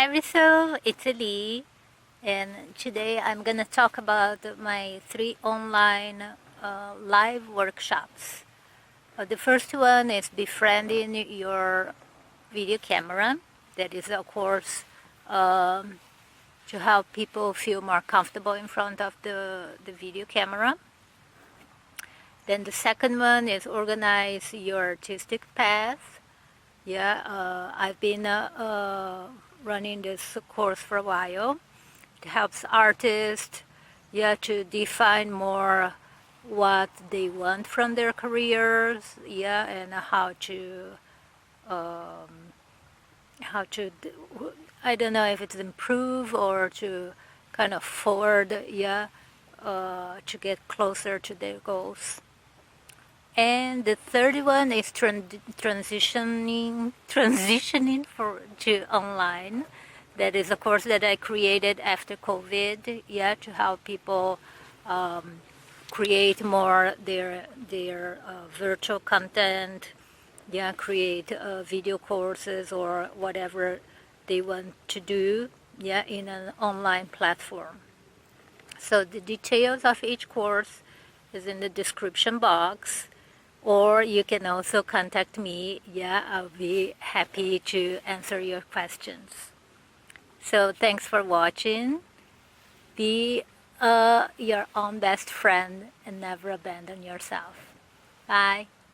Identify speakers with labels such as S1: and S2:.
S1: Everysoul, Italy, and today I'm gonna talk about my 3 online live workshops. The first one is Befriending Your Video Camera. That is a course to help people feel more comfortable in front of the video camera. Then the second one is Organize Your Artistic Path. I've been running this course for a while. It helps artists to define more what they want from their careers, and how to I don't know if it's improve or to kind of forward, to get closer to their goals. And the third one is transitioning to online. That is a course that I created after COVID, to help people create more their virtual content, create video courses or whatever they want to do, in an online platform. So the details of each course is in the description box. Or you can also contact me. I'll be happy to answer your questions. So thanks for watching. Be your own best friend and never abandon yourself. Bye.